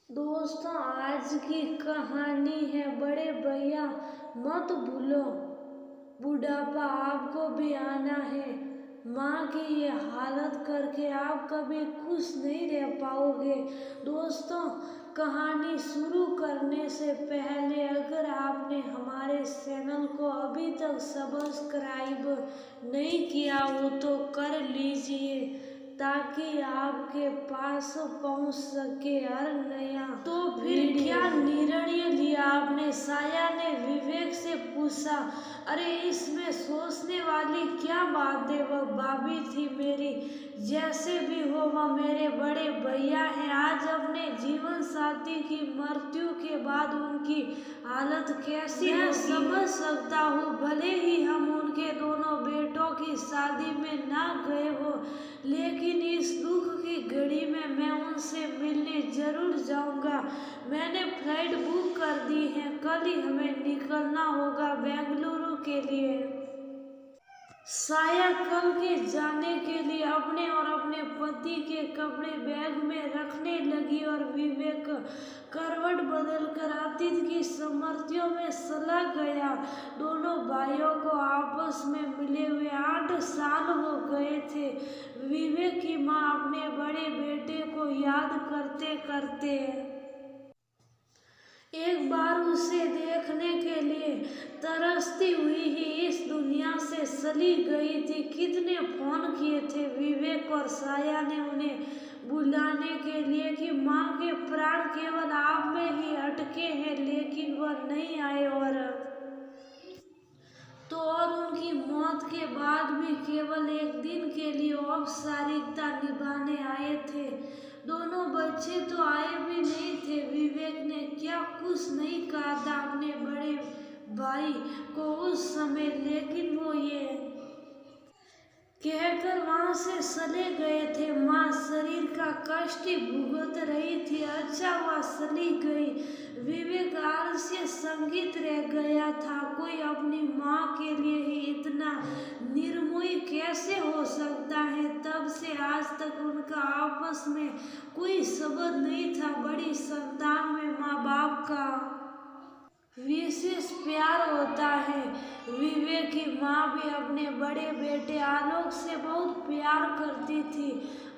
दोस्तों, आज की कहानी है बड़े भैया मत भूलो, बुढ़ापा आपको भी आना है। माँ की ये हालत करके आप कभी खुश नहीं रह पाओगे। दोस्तों, कहानी शुरू करने से पहले अगर आपने हमारे चैनल को अभी तक सब्सक्राइब नहीं किया हो तो कर लीजिए, ताकि आपके पास पहुंच सके हर नया। तो फिर क्या निर्णय लिया आपने? साया ने विवेक से पूछा। अरे, इसमें सोचने वाली क्या बात है, वह भाभी थी मेरी। जैसे भी हो, वह मेरे बड़े भैया हैं। आज अपने जीवन साथी की मृत्यु के बाद उनकी हालत कैसी मैं समझ सकता हूँ। भले ही हम उनके दोनों बेटों की शादी में ना गए हो, लेकिन इस दुख की घड़ी में मैं उनसे मिलने जरूर जाऊंगा। मैंने फ्लाइट बुक कर दी है, कल ही हमें निकलना होगा बेंगलुरु के लिए। साया कल के जाने के लिए अपने और अपने पति के कपड़े बैग में रखने लगी और विवेक करवट बदलकर अतीत की स्मृतियों में सला गया। दोनों भाइयों को आपस में मिले हुए 8 साल हो गए थे। विवेक की माँ अपने बड़े बेटे को याद करते करते एक बार उसे देखने के लिए तरसती हुई ही इस दुनिया से चली गई थी। कितने फोन किए थे विवेक और साया ने उन्हें बुलाने के लिए कि माँ के प्राण केवल आप में ही अटके हैं, लेकिन वह नहीं आए। और उनकी मौत के बाद भी केवल एक दिन के लिए औपचारिकता निभाने आए थे। दोनों बच्चे तो आए भी नहीं थे। विवेक ने क्या कुछ नहीं कहा था अपने बड़े भाई को उस समय, लेकिन वो ये कहकर वहां से चले गए थे, माँ शरीर का कष्ट भुगत रही थी। अच्छा हुआ चली गई। विवेक आलस्य संगीत रह गया था। कोई अपनी माँ के लिए ही इतना निर्मोही कैसे हो सकता है? तब से आज तक उनका आपस में कोई संबंध नहीं था। बड़ी संतान में माँ बाप का विशेष प्यार होता है। विवेक की माँ भी अपने बड़े बेटे आलोक से बहुत प्यार करती थी।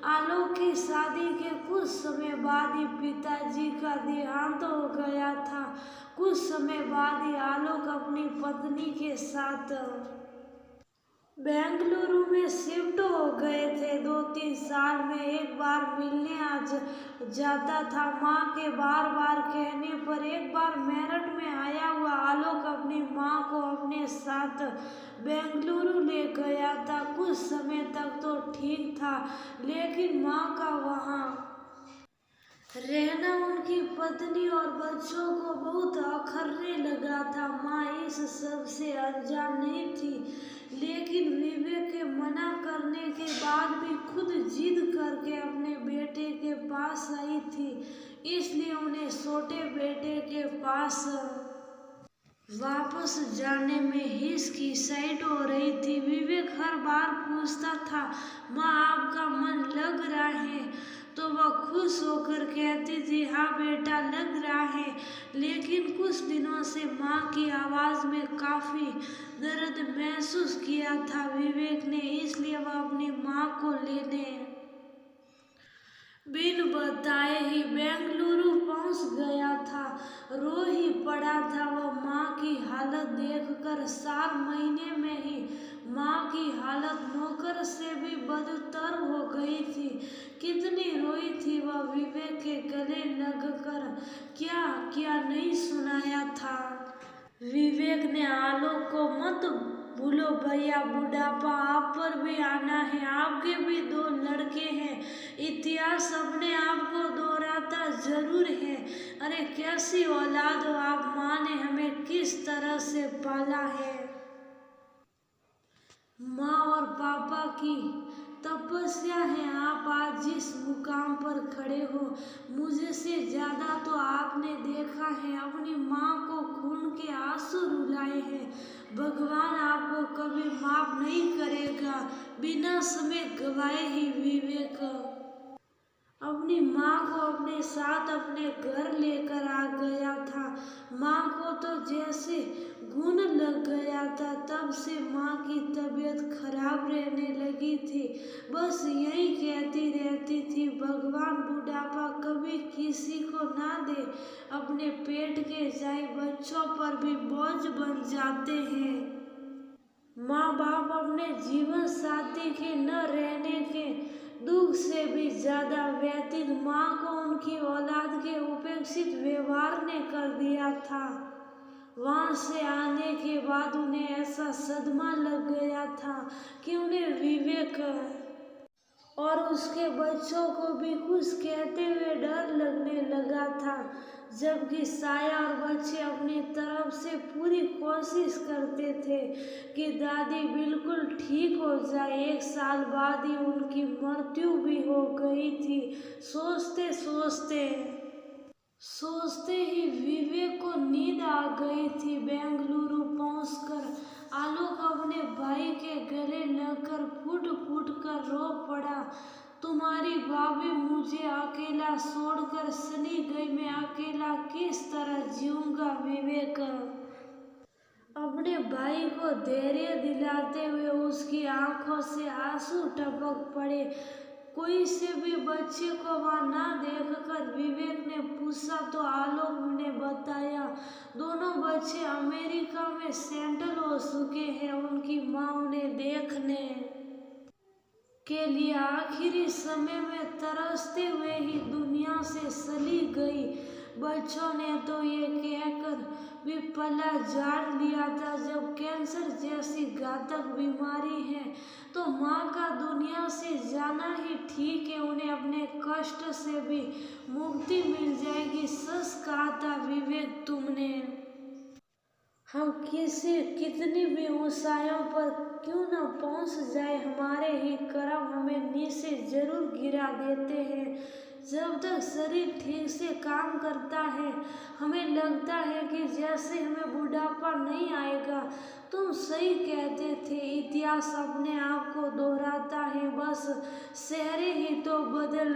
आलोक की शादी के कुछ समय बाद ही पिताजी का देहांत हो गया था। कुछ समय बाद ही आलोक अपनी पत्नी के साथ बेंगलुरु में शिफ्ट हो गए थे। 2-3 साल में एक बार मिलने जाता था। माँ के बार बार कहने पर एक बार मेरठ में आया हुआ आलोक अपनी माँ को अपने साथ बेंगलुरु ले गया था। कुछ समय तक तो ठीक था, लेकिन माँ का वहाँ रहना उनकी पत्नी और बच्चों को बहुत अखरने लगा था। माँ इस सब से अनजान नहीं थी, लेकिन विवेक के मना करने के बाद भी खुद जिद करके अपने बेटे के पास आई थी। इसलिए उन्हें छोटे बेटे के पास वापस जाने में हिचकिचाहट हो रही थी। विवेक हर बार पूछता था, माँ आपका मन लग रहा है? तो वह खुश होकर कहती थी, हाँ बेटा लग रहा है। लेकिन कुछ दिनों से माँ की आवाज़ में काफ़ी दर्द महसूस किया था विवेक ने। इसलिए वह अपनी माँ को लेने बिन बताए ही बेंगलुरु पहुंच गया था। रो ही पड़ा था वह माँ की हालत देखकर। 4 महीने में ही माँ की हालत नौकर से भी बदतर हो गई थी। कितनी रोई थी वह विवेक के गले लगकर। क्या क्या नहीं सुनाया था। विवेक ने आलोक को, मत भूलो भैया, बुढ़ापा आप पर भी आना है। आपके भी 2 लड़के हैं। इतिहास अपने आप को दोहराता जरूर है। अरे कैसी औलाद हो आप। माँ ने हमें किस तरह से पाला है। माँ और पापा की तपस्या है आप आज जिस मुकाम पर खड़े हो। मुझे से ज्यादा तो आपने देखा है, अपनी माँ को खून के आंसू रुलाए हैं। भगवान आपको कभी माफ नहीं करेगा। बिना समय गवाए ही विवेक अपनी माँ को अपने साथ अपने घर लेकर आ गया था। माँ को तो जैसे घुन लग गया था। तब से माँ की तबीयत खराब रहने लगी थी। बस यही कहती रहती थी, भगवान बुढ़ापा कभी किसी को ना दे। अपने पेट के जाए बच्चों पर भी बोझ बन जाते हैं। माँ बाप अपने जीवन साथी के न रहने के दुख से भी ज्यादा व्यथित माँ को उनकी औलाद के उपेक्षित व्यवहार ने कर दिया था। वहां से आने के बाद उन्हें ऐसा सदमा लग गया था कि उन्हें विवेक और उसके बच्चों को भी कुछ कहते हुए डर लगने लगा था। जबकि साया और बच्चे अपनी तरफ से पूरी कोशिश करते थे कि दादी बिल्कुल ठीक हो जाए। 1 साल बाद ही उनकी मृत्यु भी हो गई थी। सोचते सोचते सोचते ही विवेक को नींद आ गई थी। बेंगलुरु पहुंचकर आलोक अपने भाई के गले लगकर फूट फूट कर रो पड़ा। तुम्हारी भाभी मुझे अकेला छोड़कर चली गई, मैं अकेला किस तरह जीऊंगा। विवेक अपने भाई को धैर्य दिलाते हुए उसकी आंखों से आंसू टपक पड़े। कोई से भी बच्चे को वहां ना देखकर विवेक ने पूछा तो आलोक ने बताया, दोनों बच्चे अमेरिका में सेटल हो चुके हैं। उनकी माँ उन्हें देखने के लिए आखिरी समय में तरसते हुए ही दुनिया से चली गई। बच्चों ने तो ये कहकर भी पल्ला झाड़ लिया था, जब कैंसर जैसी घातक बीमारी है तो माँ का दुनिया से जाना ही ठीक है। उन्हें अपने कष्ट से भी मुक्ति मिल जाएगी। सच कहा था विवेक तुमने। हम कितनी भी ऊंचाइयों पर क्यों न पहुंच जाए, हमारे ही कर्म हमें नीचे जरूर गिरा देते हैं। जब तक शरीर ठीक से काम करता है हमें लगता है कि जैसे हमें बुढ़ापा नहीं आएगा। तुम सही कहते थे, इतिहास अपने आप को दोहराता है, बस चेहरे ही तो बदल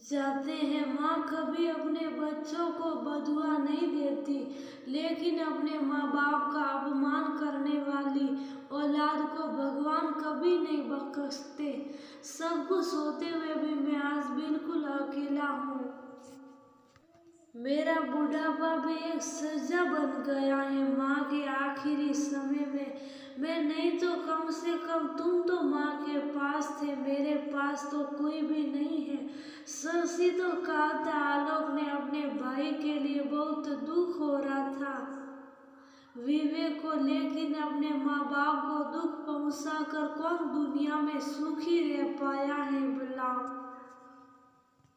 जाते हैं। माँ कभी अपने बच्चों को बदुआ नहीं देती, लेकिन अपने माँ बाप का अपमान करने वाली औलाद को भगवान कभी नहीं बख्शते। सब कुछ होते हुए भी मैं आज बिल्कुल अकेला हूँ। मेरा बुढ़ापा भी एक सजा बन गया है माँ के आखिरी समय में। मैं नहीं तो कम से कम तुम तो माँ के पास थे, मेरे पास तो कोई भी नहीं है। सच ही तो कहा था आलोक ने अपने भाई के लिए बहुत दुख हो रहा था विवेक को, लेकिन अपने माँ बाप को दुख पहुंचाकर कौन दुनिया में सुखी रह पाया है भला।